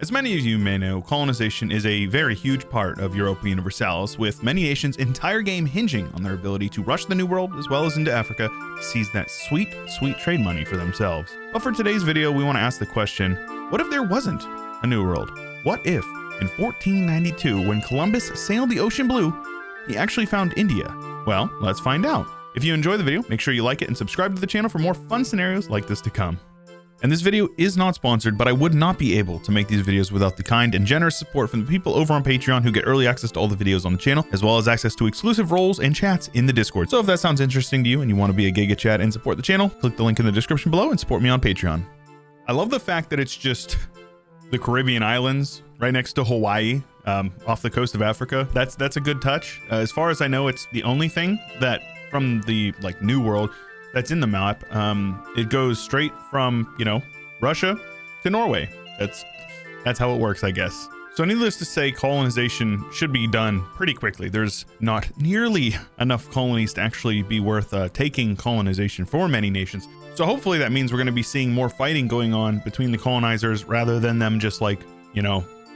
As many of you may know, colonization is a very huge part of Europa Universalis, with many nations' entire game hinging on their ability to rush the New World as well as into Africa to seize that sweet, sweet trade money for themselves. But for today's video, we want to ask the question, what if there wasn't a New World? What if, in 1492, when Columbus sailed the ocean blue, he actually found India? Well, let's find out. If you enjoy the video, make sure you like it and subscribe to the channel for more fun scenarios like this to come. And this video is not sponsored, but I would not be able to make these videos without the kind and generous support from the people over on Patreon who get early access to all the videos on the channel, as well as access to exclusive roles and chats in the Discord. So if that sounds interesting to you and you want to be a Giga Chat and support the channel, click the link in the description below and support me on Patreon. I love the fact that it's just the Caribbean islands right next to Hawaii, off the coast of Africa. That's a good touch. As far as I know, it's the only thing that from the New World that's in the map. It goes straight from, Russia to Norway. That's how it works, I guess. So needless to say, colonization should be done pretty quickly. There's not nearly enough colonies to actually be worth taking colonization for many nations. So hopefully that means we're going to be seeing more fighting going on between the colonizers rather than them just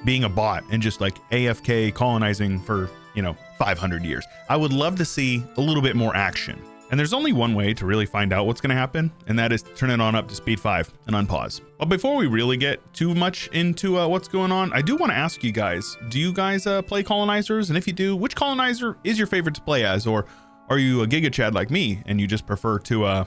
being a bot and just AFK colonizing for, 500 years. I would love to see a little bit more action. And there's only one way to really find out what's going to happen, and that is to turn it on up to speed 5 and unpause. But before we really get too much into what's going on, I do want to ask you guys, do you guys play colonizers? And if you do, which colonizer is your favorite to play as? Or are you a Giga Chad like me and you just prefer to,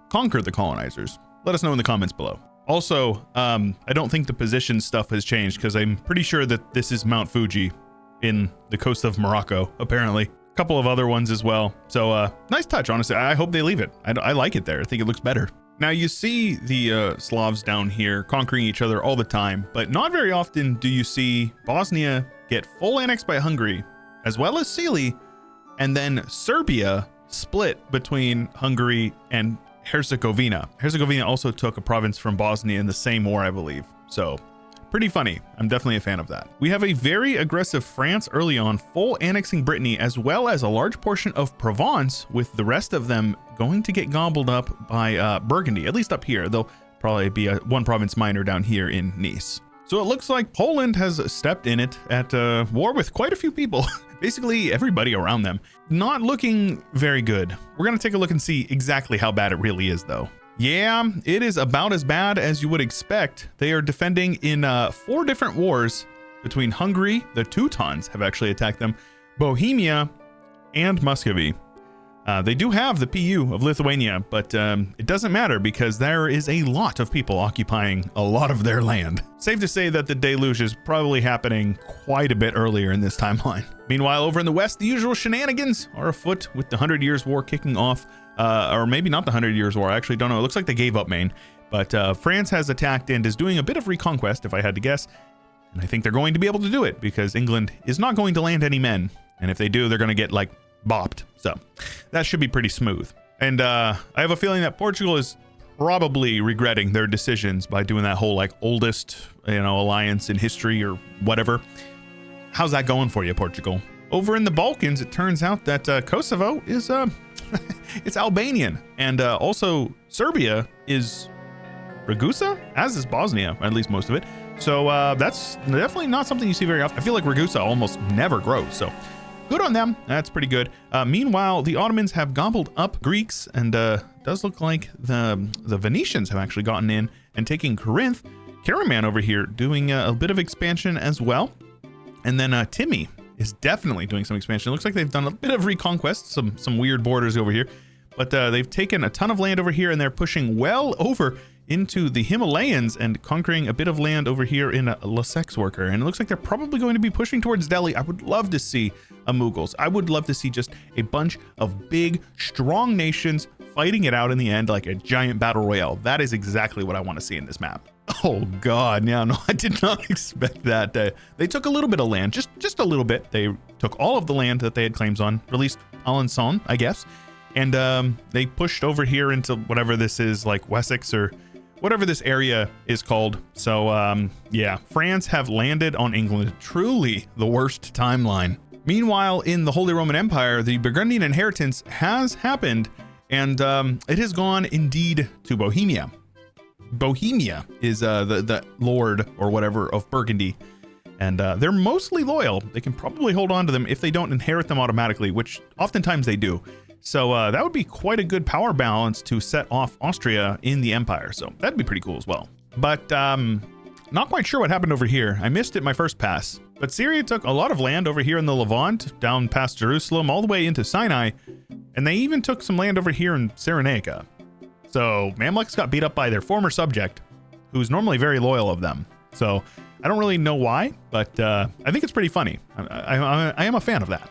conquer the colonizers? Let us know in the comments below. Also, I don't think the position stuff has changed because I'm pretty sure that this is Mount Fuji in the coast of Morocco, apparently. Couple of other ones as well. So nice touch, honestly. I hope they leave it. I like it there. I think it looks better. Now you see the Slavs down here conquering each other all the time, but not very often do you see Bosnia get full annexed by Hungary, as well as Sicily, and then Serbia split between Hungary and Herzegovina. Herzegovina also took a province from Bosnia in the same war, I believe. So pretty funny. I'm definitely a fan of that. We have a very aggressive France early on, full annexing Brittany, as well as a large portion of Provence, with the rest of them going to get gobbled up by Burgundy, at least up here. They'll probably be one province minor down here in Nice. So it looks like Poland has stepped in it at war with quite a few people, basically everybody around them. Not looking very good. We're going to take a look and see exactly how bad it really is, though. Yeah, it is about as bad as you would expect. They are defending in 4 different wars between Hungary, the Teutons have actually attacked them, Bohemia, and Muscovy. They do have the PU of Lithuania, but it doesn't matter because there is a lot of people occupying a lot of their land. Safe to say that the deluge is probably happening quite a bit earlier in this timeline. Meanwhile, over in the west, the usual shenanigans are afoot with the 100 Years' War kicking off. Or maybe not the 100 Years' War, I actually don't know. It looks like they gave up Maine, but France has attacked and is doing a bit of reconquest, if I had to guess. And I think they're going to be able to do it because England is not going to land any men. And if they do, they're going to get bopped. So that should be pretty smooth. And I have a feeling that Portugal is probably regretting their decisions by doing that whole oldest, alliance in history or whatever. How's that going for you, Portugal? Over in the Balkans, it turns out that Kosovo is it's Albanian, and also Serbia is Ragusa, as is Bosnia, at least most of it. So that's definitely not something you see very often. I feel like Ragusa almost never grows, so good on them. That's pretty good. Meanwhile, the Ottomans have gobbled up Greeks, and does look like the Venetians have actually gotten in and taking Corinth. Karaman over here doing a bit of expansion as well, and then Timmy is definitely doing some expansion. It looks like they've done a bit of reconquest, some weird borders over here, but they've taken a ton of land over here, and they're pushing well over into the Himalayas and conquering a bit of land over here in Lassex worker. And it looks like they're probably going to be pushing towards Delhi. I would love to see a Mughals. I would love to see just a bunch of big, strong nations fighting it out in the end like a giant battle royale. That is exactly what I want to see in this map. Oh God, yeah, no, I did not expect that. They took a little bit of land, just a little bit. They took all of the land that they had claims on, released Alençon, I guess, and they pushed over here into whatever this is, Wessex or whatever this area is called. So yeah, France have landed on England. Truly the worst timeline. Meanwhile, in the Holy Roman Empire, the Burgundian inheritance has happened, and it has gone indeed to Bohemia. Bohemia is the lord or whatever of Burgundy, and they're mostly loyal. They can probably hold on to them if they don't inherit them automatically, which oftentimes they do. So that would be quite a good power balance to set off Austria in the empire. So that'd be pretty cool as well. But not quite sure what happened over here. I missed it my first pass. But Syria took a lot of land over here in the Levant, down past Jerusalem, all the way into Sinai. And they even took some land over here in Cyrenaica. So Mamluks got beat up by their former subject, who's normally very loyal of them. So I don't really know why, but I think it's pretty funny. I am a fan of that.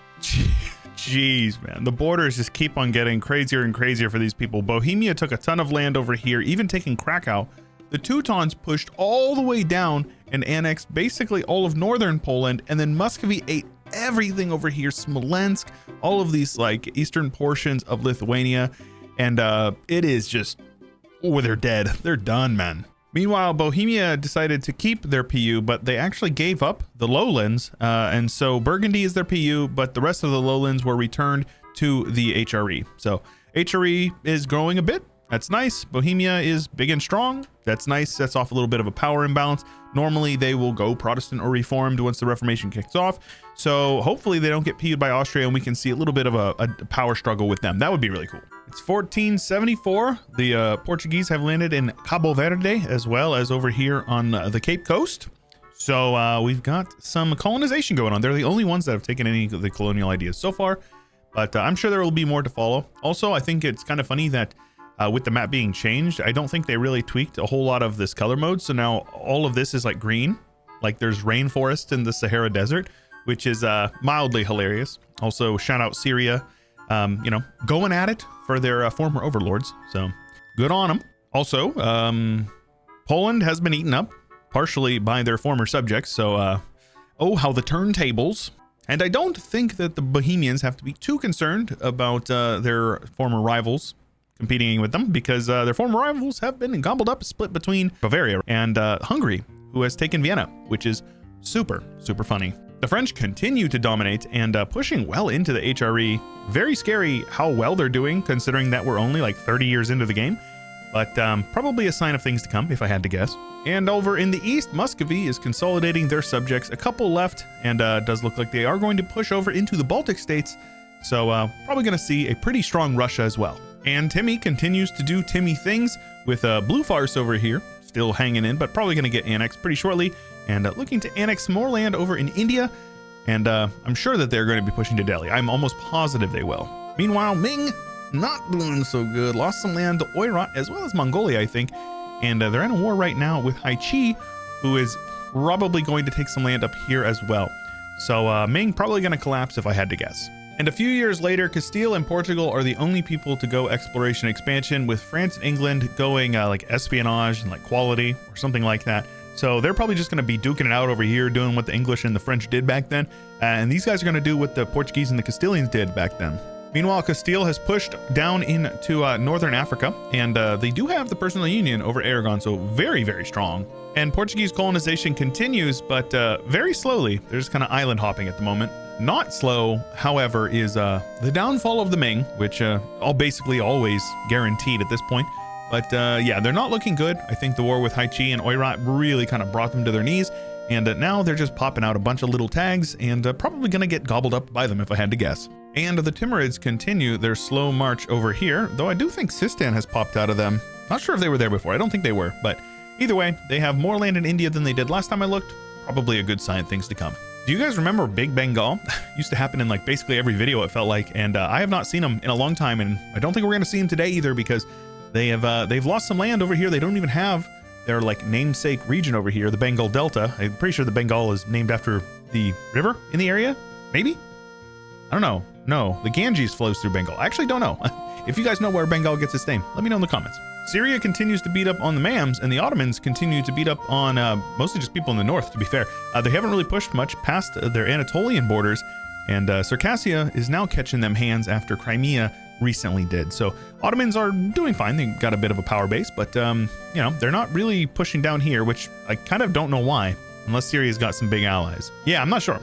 Jeez, man. The borders just keep on getting crazier and crazier for these people. Bohemia took a ton of land over here, even taking Krakow. The Teutons pushed all the way down and annexed basically all of northern Poland, and then Muscovy ate everything over here, Smolensk, all of these like eastern portions of Lithuania, and it is just, oh, they're dead. They're done, man. Meanwhile, Bohemia decided to keep their PU, but they actually gave up the lowlands, and so Burgundy is their PU, but the rest of the lowlands were returned to the HRE. So HRE is growing a bit. That's nice. Bohemia is big and strong. That's nice. Sets off a little bit of a power imbalance. Normally, they will go Protestant or Reformed once the Reformation kicks off. So hopefully they don't get PU'd by Austria and we can see a little bit of a power struggle with them. That would be really cool. It's 1474. The Portuguese have landed in Cabo Verde as well as over here on the Cape Coast. So we've got some colonization going on. They're the only ones that have taken any of the colonial ideas so far, but I'm sure there will be more to follow. Also, I think it's kind of funny that with the map being changed, I don't think they really tweaked a whole lot of this color mode. So now all of this is like green, like there's rainforest in the Sahara Desert, which is mildly hilarious. Also, shout out Syria, you know, going at it for their former overlords. So good on them. Also, Poland has been eaten up partially by their former subjects. So, oh, how the turntables. And I don't think that the Bohemians have to be too concerned about their former rivals competing with them, because their former rivals have been gobbled up, split between Bavaria and Hungary, who has taken Vienna, which is super, super funny. The French continue to dominate and pushing well into the HRE. Very scary how well they're doing, considering that we're only like 30 years into the game, but probably a sign of things to come, if I had to guess. And over in the east, Muscovy is consolidating their subjects. A couple left, and does look like they are going to push over into the Baltic states. So probably going to see a pretty strong Russia as well. And Timmy continues to do Timmy things with Blue Farce over here, still hanging in, but probably going to get annexed pretty shortly, and looking to annex more land over in India. And I'm sure that they're going to be pushing to Delhi. I'm almost positive they will. Meanwhile, Ming, not doing so good. Lost some land to Oirat as well as Mongolia, I think. And they're in a war right now with Haichi, who is probably going to take some land up here as well. So Ming probably going to collapse if I had to guess. And a few years later, Castile and Portugal are the only people to go exploration expansion, with France and England going like espionage and like quality or something like that. So they're probably just going to be duking it out over here, doing what the English and the French did back then. And these guys are going to do what the Portuguese and the Castilians did back then. Meanwhile, Castile has pushed down into northern Africa, and they do have the personal union over Aragon, so very, very strong. And Portuguese colonization continues, but very slowly. They're just kind of island hopping at the moment. Not slow, however, is the downfall of the Ming, which all basically always guaranteed at this point. But yeah, they're not looking good. I think the war with Haichi and Oirat really kind of brought them to their knees. And now they're just popping out a bunch of little tags and probably going to get gobbled up by them if I had to guess. And the Timurids continue their slow march over here, though I do think Sistan has popped out of them. Not sure if they were there before. I don't think they were. But either way, they have more land in India than they did last time I looked. Probably a good sign of things to come. Do you guys remember Big Bengal? Used to happen in like basically every video, it felt like, and I have not seen them in a long time, and I don't think we're going to see them today either, because they have they've lost some land over here. They don't even have their like namesake region over here, the Bengal Delta. I'm pretty sure the Bengal is named after the river in the area. Maybe? I don't know. No, the Ganges flows through Bengal. I actually don't know. If you guys know where Bengal gets its name, let me know in the comments. Syria continues to beat up on the Mams, and the Ottomans continue to beat up on mostly just people in the north, to be fair. They haven't really pushed much past their Anatolian borders, and Circassia is now catching them hands after Crimea recently did. So Ottomans are doing fine. They got a bit of a power base, but you know, they're not really pushing down here, which I kind of don't know why, unless Syria's got some big allies. Yeah, I'm not sure.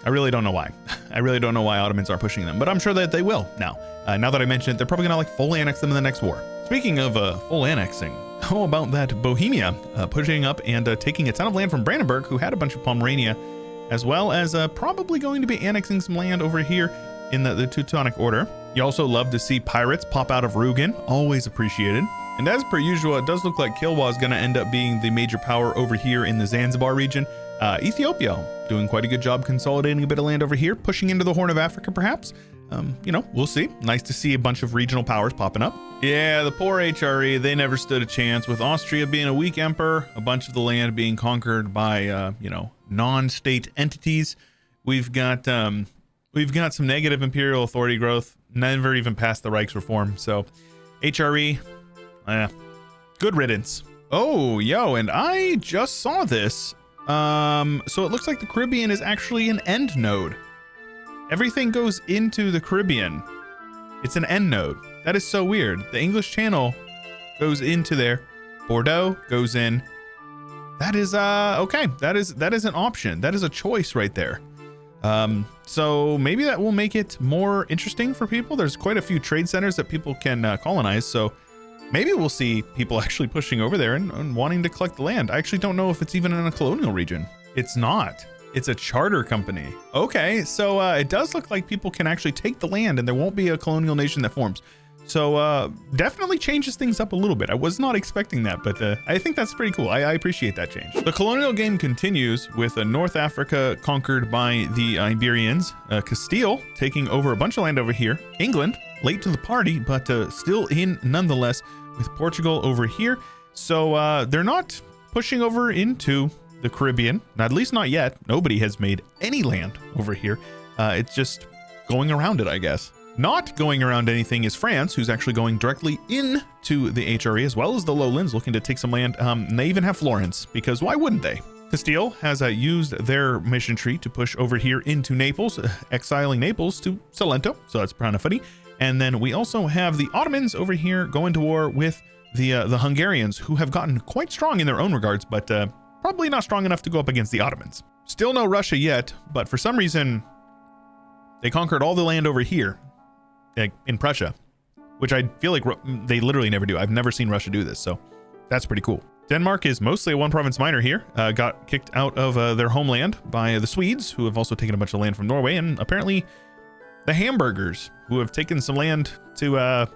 I really don't know why. I really don't know why Ottomans aren't pushing them, but I'm sure that they will now. Now that I mention it, they're probably gonna like full annex them in the next war. Speaking of full annexing, How about that Bohemia pushing up and taking a ton of land from Brandenburg, who had a bunch of Pomerania, as well as probably going to be annexing some land over here in the Teutonic Order. You also love to see pirates pop out of Rugen, always appreciated. And as per usual, it does look like Kilwa is going to end up being the major power over here in the Zanzibar region. Ethiopia doing quite a good job consolidating a bit of land over here, pushing into the Horn of Africa perhaps. You know, we'll see. Nice to see a bunch of regional powers popping up. Yeah, the poor HRE, they never stood a chance with Austria being a weak emperor, a bunch of the land being conquered by, you know, non-state entities. We've got some negative imperial authority growth, never even passed the Reichsreform. So HRE, good riddance. Oh, yo, and I just saw this. So it looks like the Caribbean is actually an end node. Everything goes into the Caribbean. It's an end node. That is so weird. The English Channel goes into there. Bordeaux goes in. That is okay. That is an option. That is a choice right there. So maybe that will make it more interesting for people. There's quite a few trade centers that people can colonize. So maybe we'll see people actually pushing over there and wanting to collect the land. I actually don't know if it's even in a colonial region. It's not. It's a charter company. Okay, so it does look like people can actually take the land and there won't be a colonial nation that forms. So definitely changes things up a little bit. I was not expecting that, but I think that's pretty cool. I appreciate that change. The colonial game continues with North Africa conquered by the Iberians, Castile taking over a bunch of land over here, England late to the party, but still in nonetheless, with Portugal over here. So they're not pushing over into the Caribbean, at least not yet. Nobody has made any land over here. It's just going around it, I guess. Not going around anything is France, who's actually going directly into the HRE, as well as the lowlands, looking to take some land. And they even have Florence, because why wouldn't they? Castile has used their mission tree to push over here into Naples, exiling Naples to Salento, so that's kind of funny. And then we also have the Ottomans over here going to war with the Hungarians, who have gotten quite strong in their own regards, but probably not strong enough to go up against the Ottomans. Still no Russia yet, but for some reason, they conquered all the land over here in Prussia, which I feel like they literally never do. I've never seen Russia do this, so that's pretty cool. Denmark is mostly a one province minor here, got kicked out of their homeland by the Swedes, who have also taken a bunch of land from Norway, and apparently the Hamburgers, who have taken some land to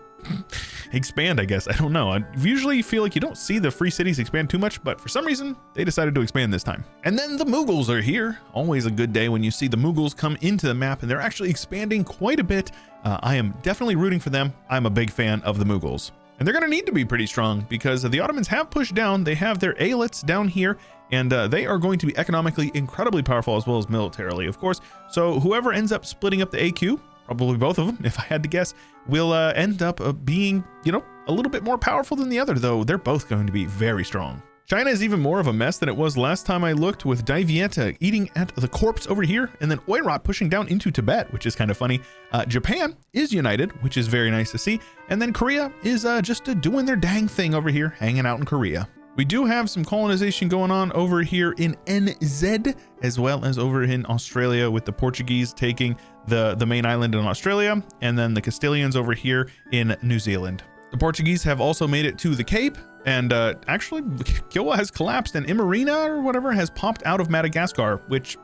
expand, I guess. I don't know. I usually feel like you don't see the free cities expand too much, but for some reason they decided to expand this time. And then the Mughals are here. Always a good day when you see the Mughals come into the map, and they're actually expanding quite a bit. I am definitely rooting for them. I'm a big fan of the Mughals. And they're going to need to be pretty strong because the Ottomans have pushed down. They have their Aylets down here, and they are going to be economically incredibly powerful as well as militarily, of course. So whoever ends up splitting up the AQ, probably both of them, if I had to guess, will end up being, you know, a little bit more powerful than the other, though they're both going to be very strong. China is even more of a mess than it was last time I looked, with Dai Viet eating at the corpse over here, and then Oirat pushing down into Tibet, which is kind of funny. Japan is united, which is very nice to see. And then Korea is just doing their dang thing over here, hanging out in Korea. We do have some colonization going on over here in NZ, as well as over in Australia, with the Portuguese taking the main island in Australia, and then the Castilians over here in New Zealand. The Portuguese have also made it to the Cape, and actually Kilwa has collapsed, and Imarina or whatever has popped out of Madagascar, which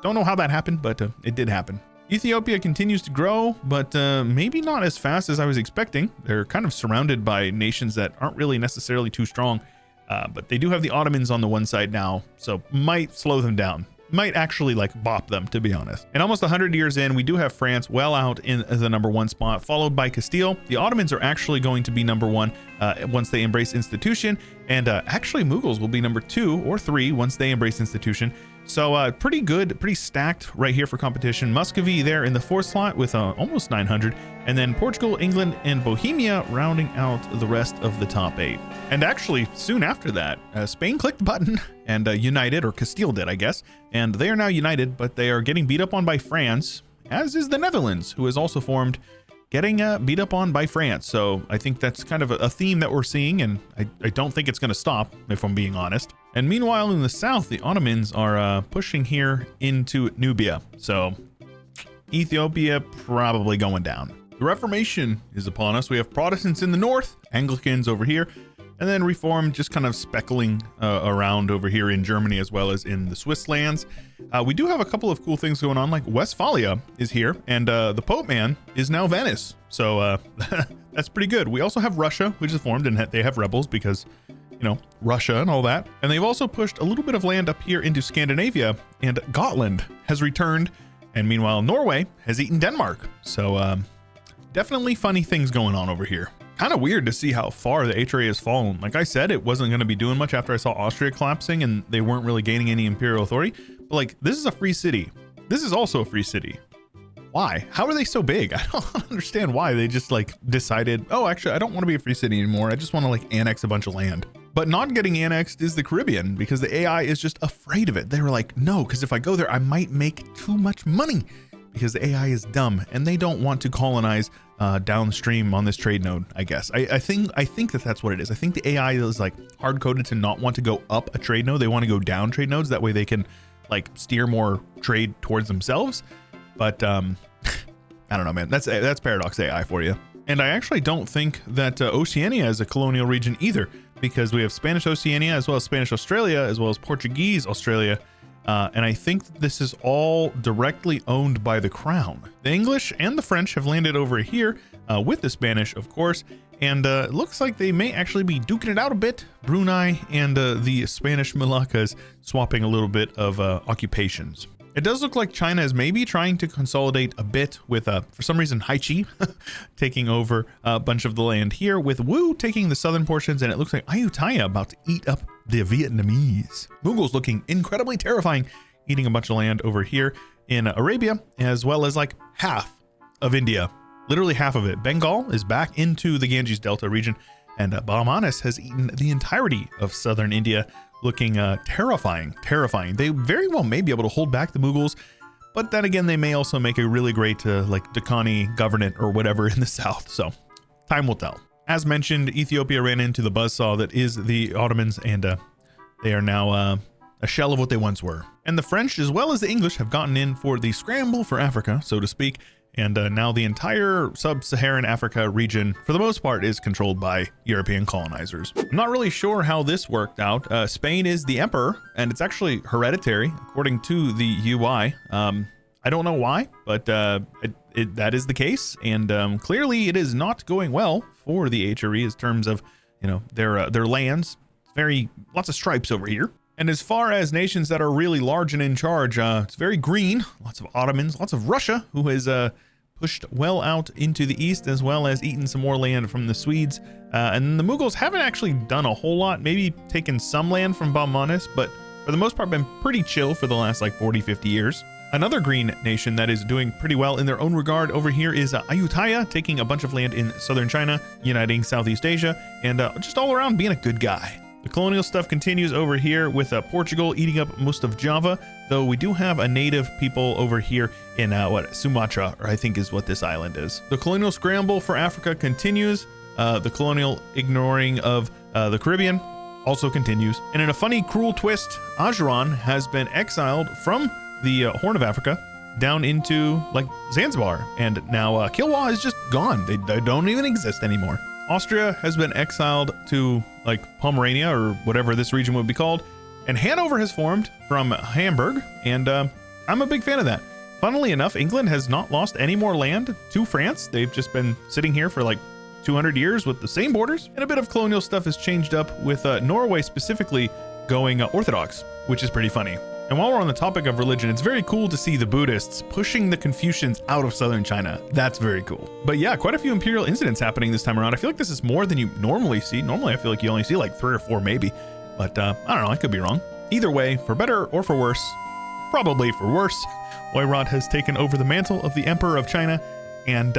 don't know how that happened, but it did happen. Ethiopia continues to grow, but maybe not as fast as I was expecting. They're kind of surrounded by nations that aren't really necessarily too strong, but they do have the Ottomans on the one side now, so might slow them down. Might actually like bop them, to be honest. And almost 100 years in, we do have France well out in the #1 spot, followed by Castile. The Ottomans are actually going to be #1 once they embrace institution, and actually Mughals will be #2 or 3 once they embrace institution. So pretty good, pretty stacked right here for competition. Muscovy there in the 4th slot with almost 900, and then Portugal, England, and Bohemia rounding out the rest of the top 8. And actually, soon after that, Spain clicked the button and united, or Castile did, I guess, and they are now united, but they are getting beat up on by France, as is the Netherlands, who has also formed, getting beat up on by France. So I think that's kind of a theme that we're seeing, and I don't think it's going to stop, if I'm being honest. And meanwhile, in the south, the Ottomans are pushing here into Nubia. So Ethiopia probably going down. The Reformation is upon us. We have Protestants in the north, Anglicans over here, and then reformed, just kind of speckling around over here in Germany as well as in the Swiss lands. We do have a couple of cool things going on, like Westphalia is here, and the Pope man is now Venice. So that's pretty good. We also have Russia, which is formed, and they have rebels because, you know, Russia and all that. And they've also pushed a little bit of land up here into Scandinavia, and Gotland has returned. And meanwhile, Norway has eaten Denmark. So definitely funny things going on over here. Kind of weird to see how far the HRA has fallen. Like I said, it wasn't going to be doing much after I saw Austria collapsing and they weren't really gaining any imperial authority. But like, this is a free city. This is also a free city. Why? How are they so big? I don't understand why they just like decided, oh, actually, I don't want to be a free city anymore. I just want to like annex a bunch of land. But not getting annexed is the Caribbean because the AI is just afraid of it. They were like, no, because if I go there, I might make too much money because the AI is dumb and they don't want to colonize downstream on this trade node, I guess. I think that that's what it is. I think the AI is like hard coded to not want to go up a trade node. They want to go down trade nodes. That way they can like steer more trade towards themselves. But I don't know, man. That's Paradox AI for you. And I actually don't think that Oceania is a colonial region either, because we have Spanish Oceania as well as Spanish Australia as well as Portuguese Australia. And I think this is all directly owned by the crown. The English and the French have landed over here with the Spanish, of course, and it looks like they may actually be duking it out a bit. Brunei and the Spanish Moluccas swapping a little bit of occupations. It does look like China is maybe trying to consolidate a bit with, for some reason, Haichi taking over a bunch of the land here, with Wu taking the southern portions, and it looks like Ayutthaya about to eat up the Vietnamese. Mughals looking incredibly terrifying, eating a bunch of land over here in Arabia, as well as like half of India, literally half of it. Bengal is back into the Ganges Delta region, and Bahmanis has eaten the entirety of southern India, looking terrifying. They very well may be able to hold back the Mughals, but then again, they may also make a really great like Dakhani government or whatever in the south. So time will tell. As mentioned, Ethiopia ran into the buzzsaw that is the Ottomans, and they are now a shell of what they once were. And the French, as well as the English, have gotten in for the scramble for Africa, so to speak. And now the entire sub-Saharan Africa region, for the most part, is controlled by European colonizers. I'm not really sure how this worked out. Spain is the emperor, and it's actually hereditary, according to the UI. I don't know why, but that is the case. And clearly it is not going well for the HRE in terms of, you know, their lands. Lots of stripes over here. And as far as nations that are really large and in charge, it's very green. Lots of Ottomans, lots of Russia, who has pushed well out into the east, as well as eaten some more land from the Swedes. And the Mughals haven't actually done a whole lot, maybe taken some land from Bahmanis, but for the most part been pretty chill for the last like 40, 50 years. Another green nation that is doing pretty well in their own regard over here is Ayutthaya, taking a bunch of land in southern China, uniting Southeast Asia, and just all around being a good guy. The colonial stuff continues over here with Portugal eating up most of Java, though we do have a native people over here in Sumatra, or I think is what this island is. The colonial scramble for Africa continues. The colonial ignoring of the Caribbean also continues. And in a funny, cruel twist, Ajuran has been exiled from the Horn of Africa down into like Zanzibar, and now Kilwa is just gone. They don't even exist anymore. Austria has been exiled to like Pomerania or whatever this region would be called, and Hanover has formed from Hamburg, and I'm a big fan of that. Funnily enough, England has not lost any more land to France. They've just been sitting here for like 200 years with the same borders, and a bit of colonial stuff has changed up with Norway specifically going Orthodox, which is pretty funny. And while we're on the topic of religion, it's very cool to see the Buddhists pushing the Confucians out of southern China. That's very cool. But yeah, quite a few imperial incidents happening this time around. I feel like this is more than you normally see. Normally, I feel like you only see like 3 or 4 maybe. But I don't know, I could be wrong. Either way, for better or for worse, probably for worse, Oirat has taken over the mantle of the Emperor of China, and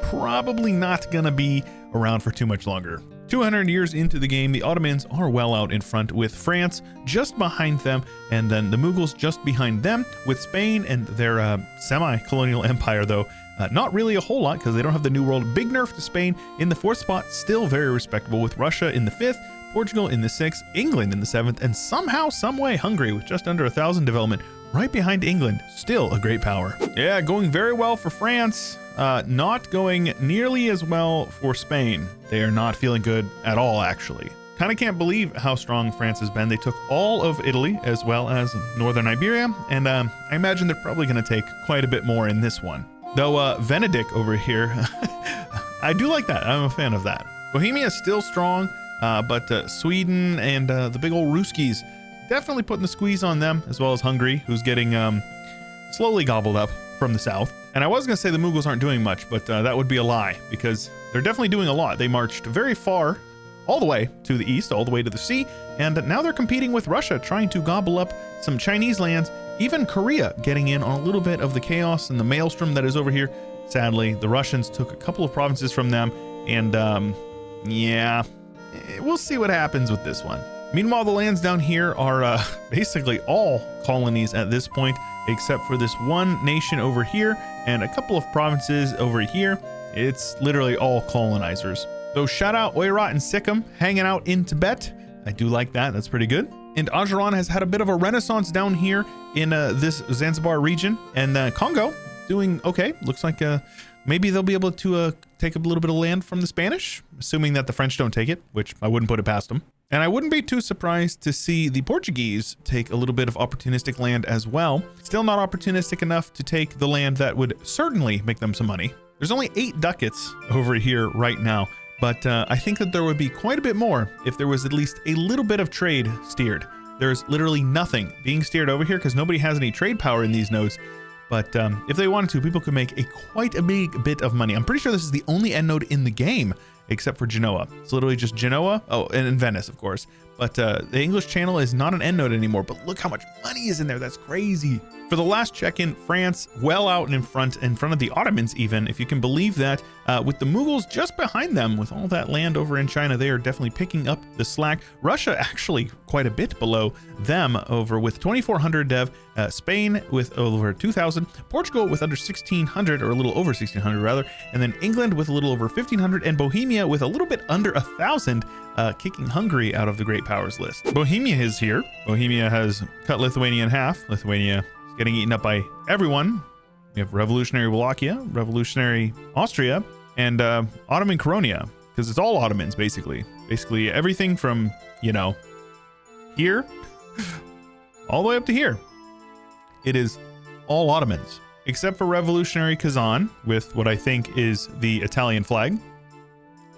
probably not gonna be around for too much longer. 200 years into the game, the Ottomans are well out in front, with France just behind them, and then the Mughals just behind them, with Spain and their semi-colonial empire, though not really a whole lot because they don't have the New World. Big nerf to Spain in the 4th spot, still very respectable, with Russia in the 5th, Portugal in the 6th, England in the 7th, and somehow, someway, Hungary with just under 1,000 development right behind England. Still a great power. Yeah, going very well for France. not going nearly as well for Spain. They are not feeling good at all, actually. Kind of can't believe how strong France has been. They took all of Italy as well as northern Iberia, and I imagine they're probably going to take quite a bit more in this one. Though Venedict over here, I do like that. I'm a fan of that. Bohemia is still strong, but Sweden and the big old Ruskies definitely putting the squeeze on them, as well as Hungary, who's getting slowly gobbled up from the south. And I was going to say the Mughals aren't doing much, but that would be a lie, because they're definitely doing a lot. They marched very far, all the way to the east, all the way to the sea, and now they're competing with Russia, trying to gobble up some Chinese lands, even Korea getting in on a little bit of the chaos and the maelstrom that is over here. Sadly, the Russians took a couple of provinces from them, and yeah, we'll see what happens with this one. Meanwhile, the lands down here are basically all colonies at this point, except for this one nation over here and a couple of provinces over here. It's literally all colonizers. So shout out Oirat and Sikkim hanging out in Tibet. I do like that. That's pretty good. And Ajiran has had a bit of a renaissance down here in this Zanzibar region, and Congo doing okay. Looks like maybe they'll be able to take a little bit of land from the Spanish, assuming that the French don't take it, which I wouldn't put it past them. And I wouldn't be too surprised to see the Portuguese take a little bit of opportunistic land as well. Still not opportunistic enough to take the land that would certainly make them some money. There's only 8 ducats over here right now, but I think that there would be quite a bit more if there was at least a little bit of trade steered. There's literally nothing being steered over here because nobody has any trade power in these nodes. But if they wanted to, people could make quite a big bit of money. I'm pretty sure this is the only end node in the game, except for Genoa. It's literally just Genoa. Oh, and Venice, of course. But the English Channel is not an end node anymore. But look how much money is in there. That's crazy. For the last check-in, France well out in front of the Ottomans even, if you can believe that, with the Mughals just behind them with all that land over in China. They are definitely picking up the slack. Russia actually quite a bit below them over with 2,400 dev, Spain with over 2,000, Portugal with under 1,600 or a little over 1,600 rather, and then England with a little over 1,500 and Bohemia with a little bit under 1,000, kicking Hungary out of the great powers list. Bohemia is here. Bohemia has cut Lithuania in half. Lithuania getting eaten up by everyone. We have revolutionary Wallachia, revolutionary Austria, and Ottoman Coronia, because it's all Ottomans basically everything from, you know, here all the way up to here. It is all Ottomans except for revolutionary Kazan with what I think is the Italian flag.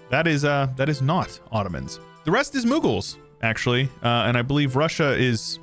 That is not Ottomans. The rest is Mughals actually, and I believe Russia is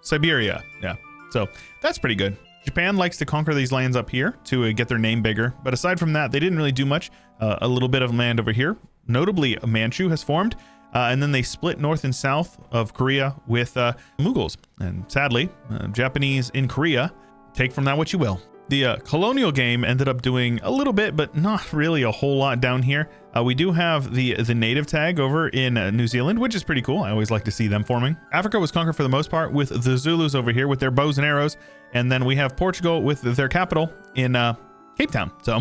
Siberia. Yeah. So that's pretty good. Japan likes to conquer these lands up here to get their name bigger. But aside from that, they didn't really do much. A little bit of land over here. Notably, Manchu has formed. And then they split north and south of Korea with Mughals. And sadly, Japanese in Korea, take from that what you will. The colonial game ended up doing a little bit, but not really a whole lot down here. We do have the native tag over in New Zealand, which is pretty cool. I always like to see them forming. Africa was conquered for the most part with the Zulus over here with their bows and arrows. And then we have Portugal with their capital in Cape Town. So,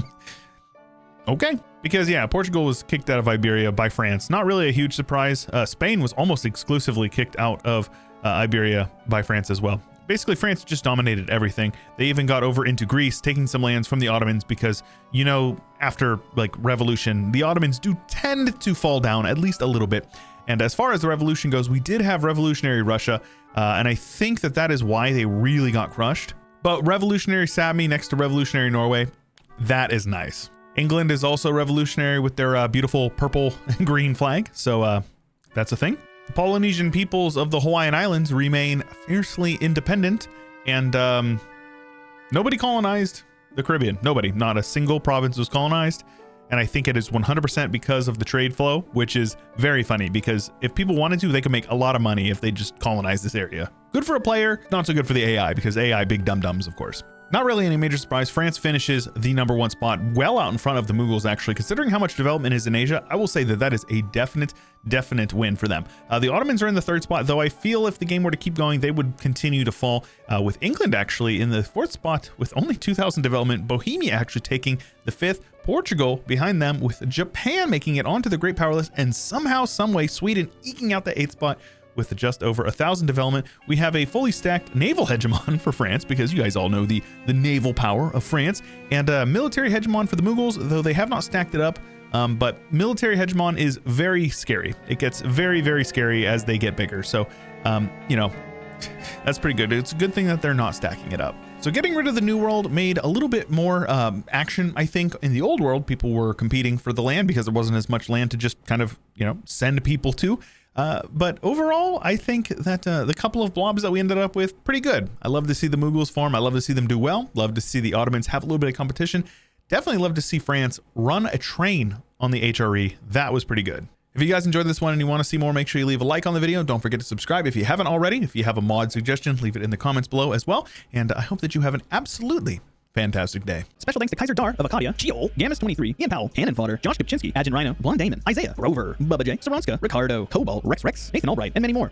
okay. Because, yeah, Portugal was kicked out of Iberia by France. Not really a huge surprise. Spain was almost exclusively kicked out of Iberia by France as well. Basically, France just dominated everything. They even got over into Greece, taking some lands from the Ottomans because, you know, after like revolution, the Ottomans do tend to fall down at least a little bit. And as far as the revolution goes, we did have revolutionary Russia, and I think that is why they really got crushed. But revolutionary Sápmi next to revolutionary Norway, that is nice. England is also revolutionary with their beautiful purple and green flag, so that's a thing. The Polynesian peoples of the Hawaiian Islands remain fiercely independent, and nobody colonized the Caribbean. Nobody, not a single province was colonized. And I think it is 100% because of the trade flow, which is very funny because if people wanted to, they could make a lot of money if they just colonize this area. Good for a player, not so good for the AI because AI big dum-dums, of course. Not really any major surprise. France finishes the #1 spot, well out in front of the Mughals, actually. Considering how much development is in Asia, I will say that is a definite win for them. The Ottomans are in the 3rd spot, though I feel if the game were to keep going, they would continue to fall, with England actually in the 4th spot with only 2,000 development, Bohemia actually taking the 5th, Portugal behind them with Japan making it onto the Great Power List, and somehow, someway, Sweden eking out the 8th spot with just over 1,000 development. We have a fully stacked naval hegemon for France, because you guys all know the naval power of France, and a military hegemon for the Mughals, though they have not stacked it up. But military hegemon is very scary. It gets very, very scary as they get bigger. So, you know, that's pretty good. It's a good thing that they're not stacking it up. So getting rid of the New World made a little bit more action, I think. In the Old World, people were competing for the land because there wasn't as much land to just kind of, you know, send people to. But overall, I think that the couple of blobs that we ended up with, pretty good. I love to see the Mughals form. I love to see them do well. Love to see the Ottomans have a little bit of competition. Definitely love to see France run a train on the HRE. That was pretty good. If you guys enjoyed this one and you want to see more, make sure you leave a like on the video. Don't forget to subscribe if you haven't already. If you have a mod suggestion, leave it in the comments below as well. And I hope that you have an absolutely fantastic day. Special thanks to Kaiser Dar of Acadia, Sheol, Gamus23, Ian Powell, Cannon Fodder, Josh Kopczynski, Agent Rhino, Blonde Damon, Isaiah, Rover, Bubba J, Saronska, Ricardo, Cobalt, Rex, Nathan Albright, and many more.